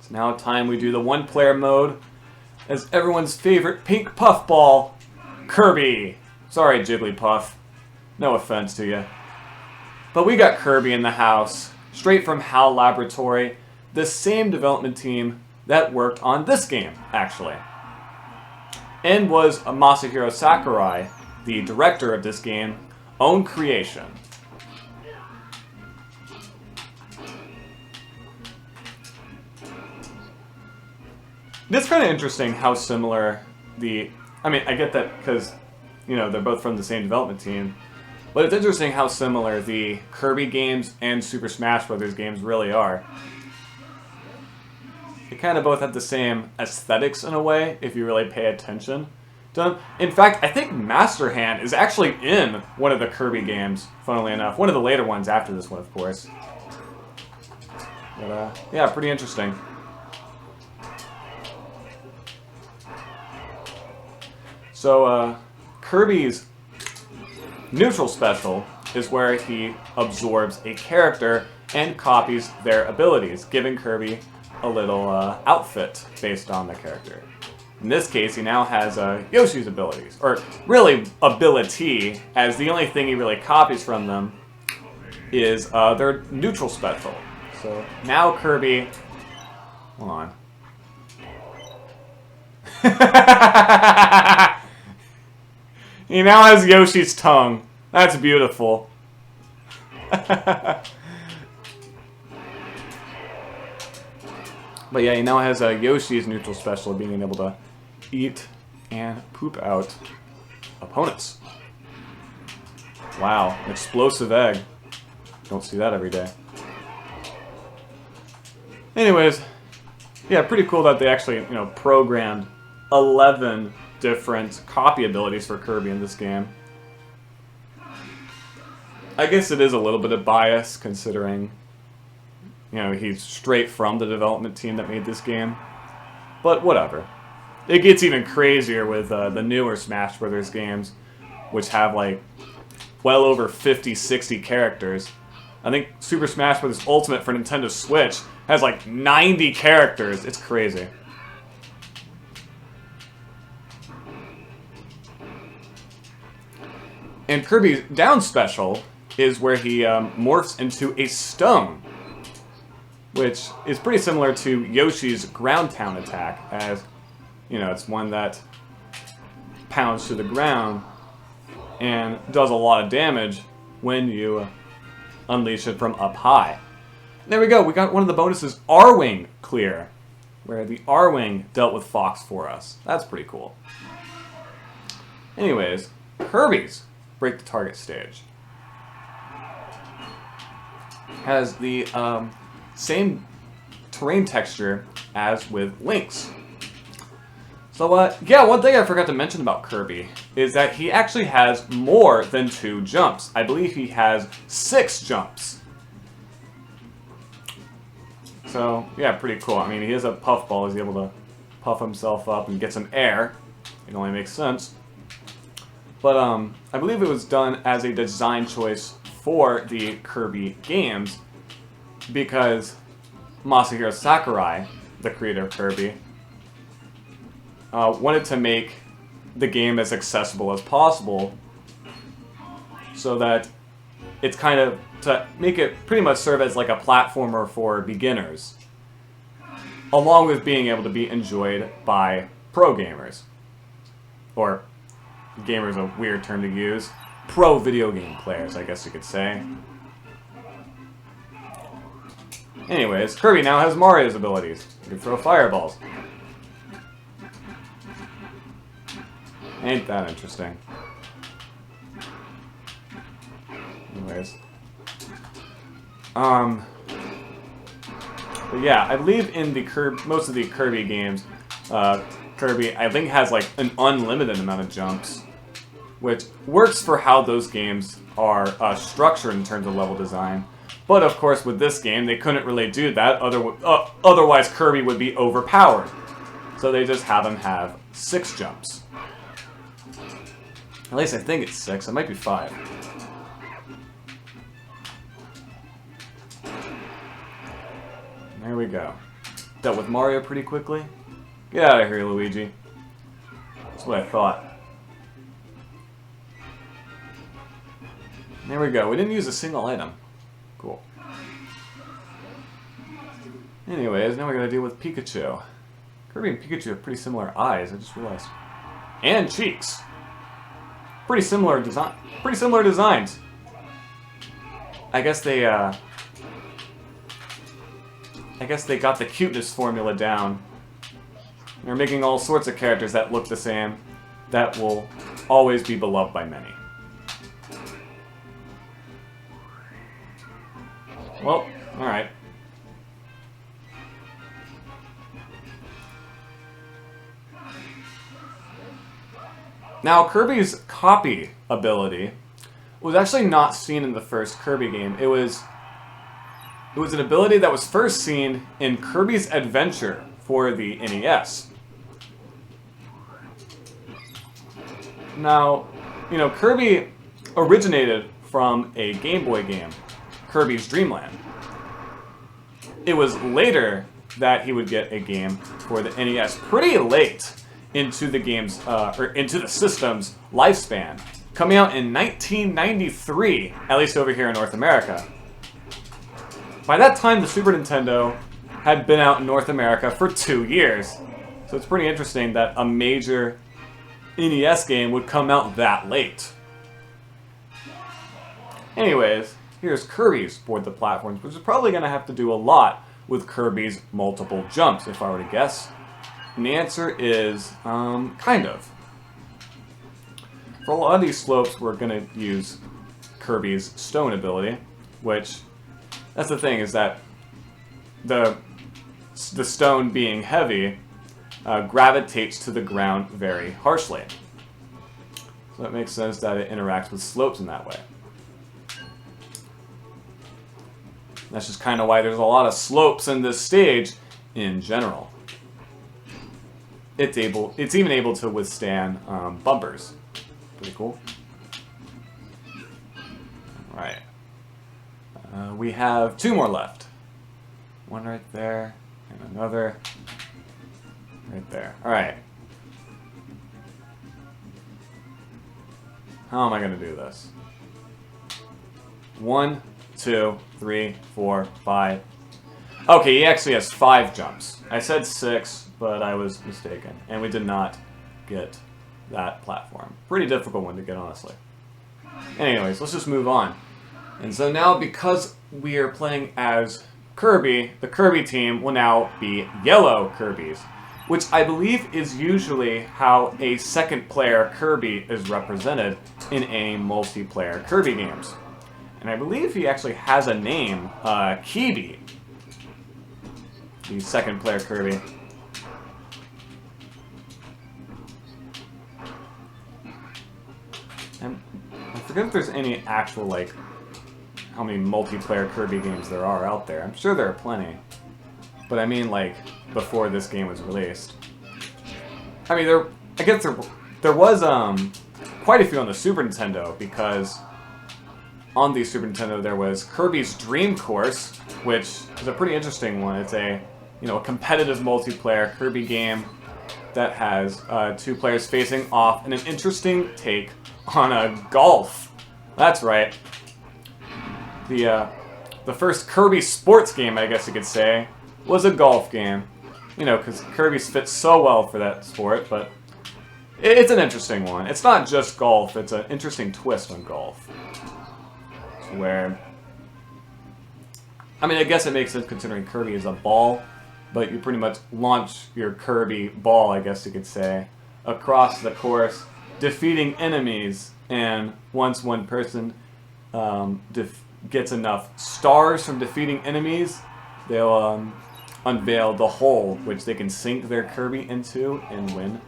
It's now time we do the one-player mode as everyone's favorite pink puffball, Kirby. Sorry, Jigglypuff. No offense to you. But we got Kirby in the house, straight from HAL Laboratory, the same development team that worked on this game, actually. And was Masahiro Sakurai, the director of this game, own creation. It's kind of interesting how similar the... I mean, I get that because, you know, they're both from the same development team. But it's interesting how similar the Kirby games and Super Smash Bros. Games really are. They kind of both have the same aesthetics in a way, if you really pay attention to them. In fact, I think Master Hand is actually in one of the Kirby games, funnily enough. One of the later ones after this one, of course. But, yeah, pretty interesting. So, Kirby's neutral special is where he absorbs a character and copies their abilities, giving Kirby a little outfit based on the character. In this case, he now has Yoshi's abilities, or really ability, as the only thing he really copies from them is their neutral special. So now Kirby... Hold on. He now has Yoshi's tongue. That's beautiful. But yeah, he now has Yoshi's neutral special of being able to eat and poop out opponents. Wow, an explosive egg. Don't see that every day. Anyways, yeah, pretty cool that they actually, you know, programmed 11 different copy abilities for Kirby in this game. I guess it is a little bit of bias considering, you know, he's straight from the development team that made this game. But whatever. It gets even crazier with the newer Smash Bros. Games, which have like well over 50, 60 characters. I think Super Smash Bros. Ultimate for Nintendo Switch has like 90 characters. It's crazy. And Kirby's down special is where he morphs into a stone, which is pretty similar to Yoshi's ground pound attack, as, you know, it's one that pounds to the ground and does a lot of damage when you unleash it from up high. There we go, we got one of the bonuses, R-Wing clear, where the R-Wing dealt with Fox for us. That's pretty cool. Anyways, Kirby's Break the Target stage has the same terrain texture as with Link's. So, yeah, one thing I forgot to mention about Kirby is that he actually has more than 2 jumps. I believe he has 6 jumps. So, yeah, pretty cool. I mean, he is a puffball. He's able to puff himself up and get some air. It only makes sense. But I believe it was done as a design choice for the Kirby games because Masahiro Sakurai, the creator of Kirby, wanted to make the game as accessible as possible so that it's kind of to make it pretty much serve as like a platformer for beginners, along with being able to be enjoyed by pro gamers. Or gamer is a weird term to use. Pro video game players, I guess you could say. Anyways, Kirby now has Mario's abilities. He can throw fireballs. Ain't that interesting. Anyways. But yeah, I believe in the most of the Kirby games, Kirby, I think, has like an unlimited amount of jumps, which works for how those games are structured in terms of level design. But of course, with this game, they couldn't really do that, otherwise Kirby would be overpowered. So they just have him have 6 jumps. At least I think it's 6, it might be 5. There we go. dealt with Mario pretty quickly. Get out of here, Luigi. That's what I thought. There we go. We didn't use a single item. Cool. Anyways, now we gotta deal with Pikachu. Kirby and Pikachu have pretty similar eyes, I just realized. And cheeks. Pretty similar design. Pretty similar designs. I guess they got the cuteness formula down. They're making all sorts of characters that look the same, that will always be beloved by many. Well, alright. Now, Kirby's copy ability was actually not seen in the first Kirby game. It was an ability that was first seen in Kirby's Adventure for the NES. Now, you know, Kirby originated from a Game Boy game, Kirby's Dream Land. It was later that he would get a game for the NES, pretty late into the game's, or into the system's lifespan, coming out in 1993, at least over here in North America. By that time, the Super Nintendo had been out in North America for 2 years. So it's pretty interesting that a major NES game would come out that late. Anyways, here's Kirby's Board the Platforms, which is probably going to have to do a lot with Kirby's multiple jumps, if I were to guess. And the answer is, kind of. For a lot of these slopes, we're going to use Kirby's Stone ability, which, that's the thing, is that the stone being heavy gravitates to the ground very harshly. So it makes sense that it interacts with slopes in that way. That's just kind of why there's a lot of slopes in this stage in general. It's even able to withstand bumpers. Pretty cool. Alright. We have 2 more left. One right there, and another right there. Alright. How am I going to do this? 1, 2, 3, 4, 5. Okay, he actually has 5 jumps. I said 6, but I was mistaken. And we did not get that platform. Pretty difficult one to get, honestly. Anyways, let's just move on. And so now, because we are playing as Kirby, the Kirby team will now be yellow Kirbys, which I believe is usually how a second player Kirby is represented in any multiplayer Kirby games. And I believe he actually has a name, Kirby, the second player Kirby. And I forget if there's any actual, like, how many multiplayer Kirby games there are out there. I'm sure there are plenty. But I mean, like, before this game was released. I mean, I guess there was quite a few on the Super Nintendo, because on the Super Nintendo there was Kirby's Dream Course, which is a pretty interesting one. It's a competitive multiplayer Kirby game that has 2 players facing off in an interesting take on golf. That's right. The first Kirby sports game, I guess you could say, was a golf game. You know, because Kirby's fit so well for that sport, but it's an interesting one. It's not just golf, it's an interesting twist on golf. Where, I mean, I guess it makes sense considering Kirby is a ball, but you pretty much launch your Kirby ball, I guess you could say, across the course, defeating enemies, and once one person gets enough stars from defeating enemies, they'll unveil the hole which they can sink their Kirby into and win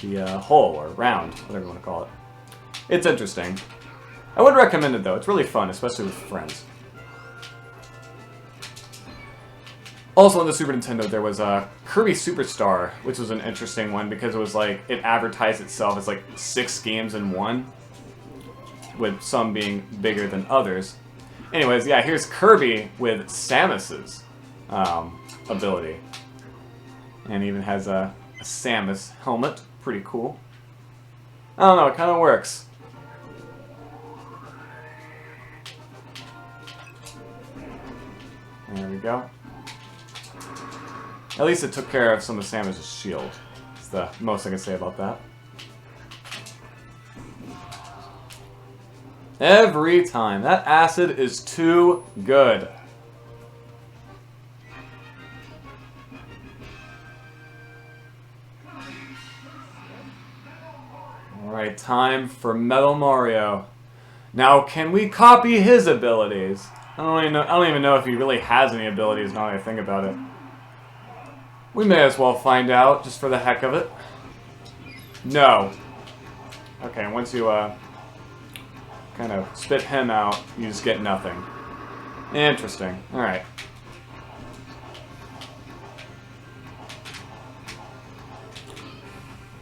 the hole, or round, whatever you want to call it. It's interesting. I would recommend it, though. It's really fun, especially with friends. Also on the Super Nintendo, there was Kirby Superstar, which was an interesting one because it was like, it advertised itself as like 6 games in one, with some being bigger than others. Anyways, yeah, here's Kirby with Samus's ability. And even has a Samus helmet. Pretty cool. I don't know, it kind of works. There we go. At least it took care of some of Samus' shield. That's the most I can say about that. Every time. That acid is too good. Alright, time for Metal Mario. Now, can we copy his abilities? I don't even know if he really has any abilities now that I think about it. We may as well find out, just for the heck of it. No. Okay, once you, kind of spit him out, you just get nothing. Interesting. Alright.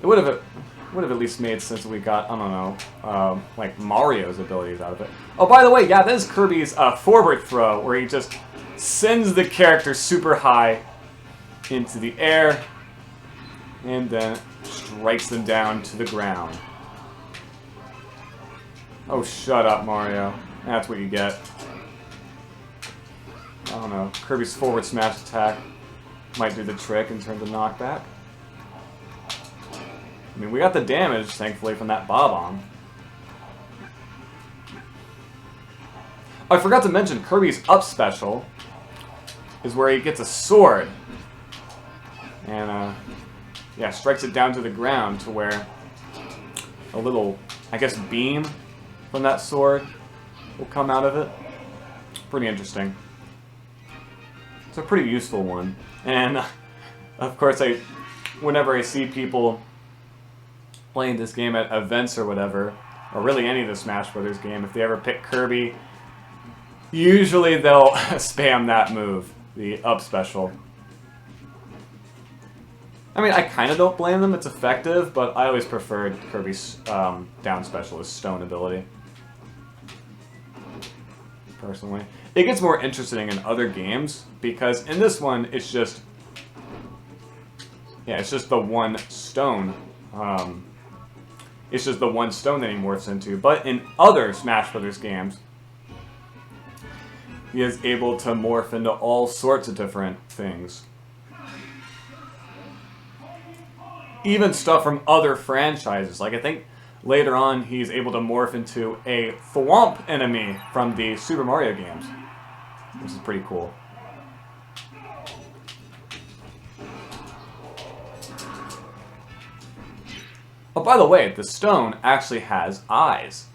It would have at least made sense if we got, I don't know, like Mario's abilities out of it. Oh, by the way, yeah, that is Kirby's forward throw, where he just sends the character super high into the air, and then strikes them down to the ground. Oh, shut up, Mario. That's what you get. I don't know. Kirby's forward smash attack might do the trick in terms of knockback. I mean, we got the damage, thankfully, from that Bob-omb. Oh, I forgot to mention, Kirby's up special is where he gets a sword. And, yeah, strikes it down to the ground to where a little, I guess, beam from that sword will come out of it. Pretty interesting. It's a pretty useful one. And, of course, whenever I see people playing this game at events or whatever, or really any of the Smash Brothers game, if they ever pick Kirby, usually they'll spam that move, the up special. I mean, I kind of don't blame them, it's effective, but I always preferred Kirby's down special, his stone ability. Personally. It gets more interesting in other games, because in this one, it's just... yeah, it's just the one stone. It's just the one stone that he morphs into. But in other Smash Brothers games, he is able to morph into all sorts of different things. Even stuff from other franchises. Like, I think later on, he's able to morph into a Thwomp enemy from the Super Mario games. Which is pretty cool. Oh, by the way, the stone actually has eyes.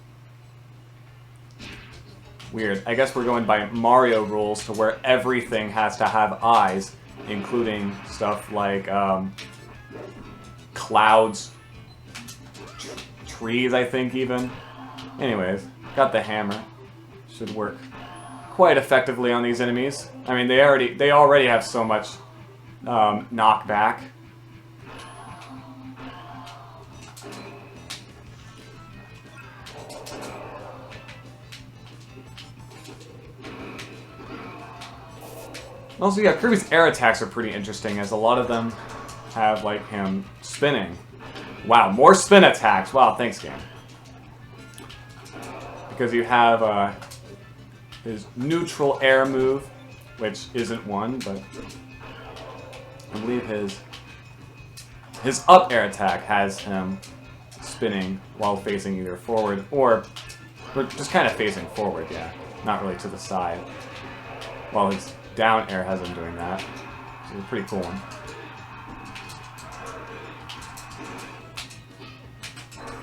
Weird. I guess we're going by Mario rules to where everything has to have eyes, including stuff like clouds, trees, I think, even. Anyways, got the hammer. Should work quite effectively on these enemies. I mean, they already have so much knockback. Also, yeah, Kirby's air attacks are pretty interesting, as a lot of them have, like, him spinning. Wow, more spin attacks. Wow, thanks, game. Because you have his neutral air move, which isn't one, but I believe his up air attack has him spinning while facing either forward or just kind of facing forward, yeah. Not really to the side. While his down air has him doing that. So it's a pretty cool one.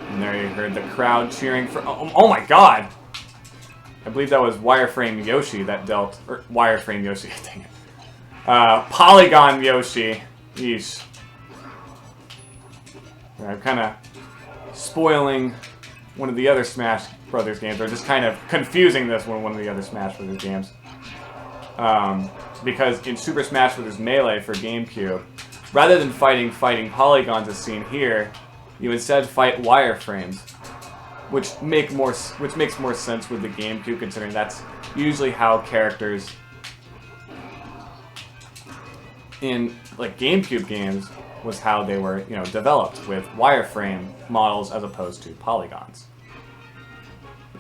And there you heard the crowd cheering for... Oh my god! I believe that was Wireframe Yoshi that dealt... Or Wireframe Yoshi, dang it. Polygon Yoshi. Yeesh. I'm kind of spoiling one of the other Smash Brothers games, or just kind of confusing this one of the other Smash Brothers games. Because in Super Smash Bros. Melee for GameCube, rather than fighting polygons as seen here, you instead fight wireframes, which makes more sense with the GameCube, considering that's usually how characters in like GameCube games was how they were, you know, developed with wireframe models as opposed to polygons.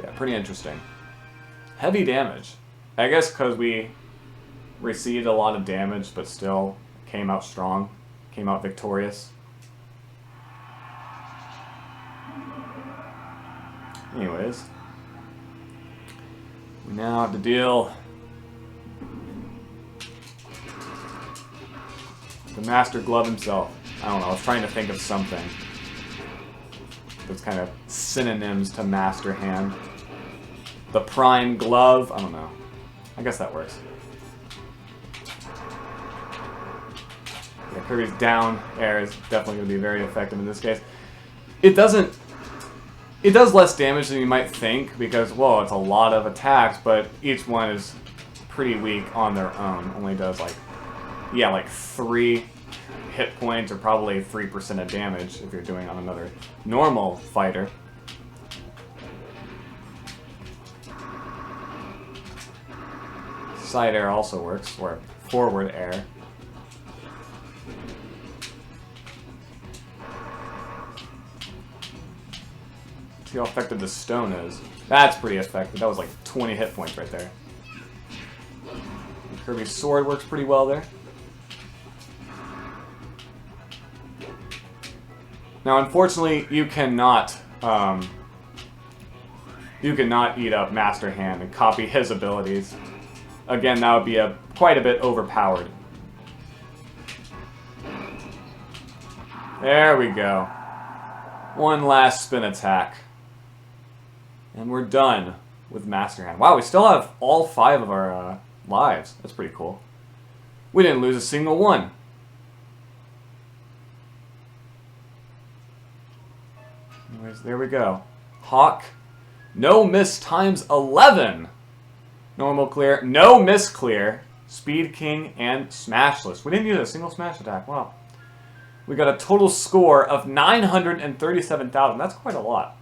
Yeah, pretty interesting. Heavy damage. I guess because we received a lot of damage, but still came out strong, came out victorious. Anyways, we now have to deal the Master Glove himself. I don't know, I was trying to think of something that's kind of synonyms to Master Hand. The Prime Glove, I don't know. I guess that works. Yeah, Kirby's down air is definitely going to be very effective in this case. It does less damage than you might think because, well, it's a lot of attacks, but each one is pretty weak on their own. Only does like 3 hit points or probably 3% of damage if you're doing on another normal fighter. Side air also works, or forward air. See how effective the stone is. That's pretty effective. That was like 20 hit points right there. Kirby's sword works pretty well there. Now, unfortunately, you cannot eat up Master Hand and copy his abilities. Again, that would be quite a bit overpowered. There we go. One last spin attack. And we're done with Master Hand. Wow, we still have all 5 of our lives. That's pretty cool. We didn't lose a single one. Anyways, there we go. Hawk. No miss times 11. Normal clear. No miss clear. Speed King and Smashless. We didn't use a single smash attack. Wow. We got a total score of 937,000. That's quite a lot.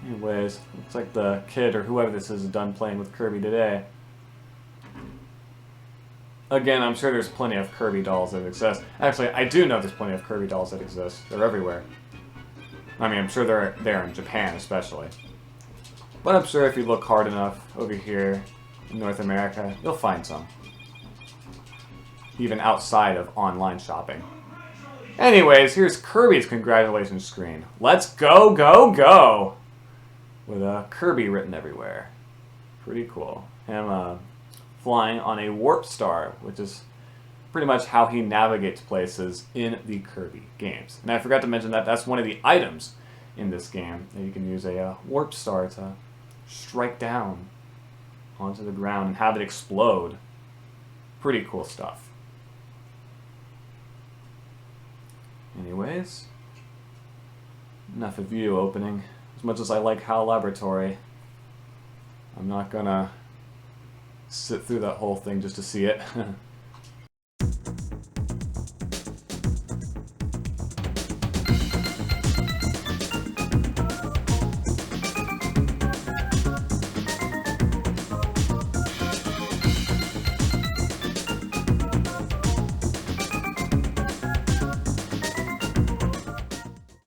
Anyways, looks like the kid or whoever this is done playing with Kirby today. Again, I'm sure there's plenty of Kirby dolls that exist. Actually, I do know there's plenty of Kirby dolls that exist. They're everywhere. I mean, I'm sure they're there in Japan, especially. But I'm sure if you look hard enough over here in North America, you'll find some. Even outside of online shopping. Anyways, here's Kirby's congratulations screen. Let's go, go, go! With Kirby written everywhere. Pretty cool. Him flying on a warp star, which is pretty much how he navigates places in the Kirby games. And I forgot to mention that that's one of the items in this game. That you can use a warp star to strike down onto the ground and have it explode. Pretty cool stuff. Anyways, enough of you opening. As much as I like HAL Laboratory, I'm not gonna sit through that whole thing just to see it.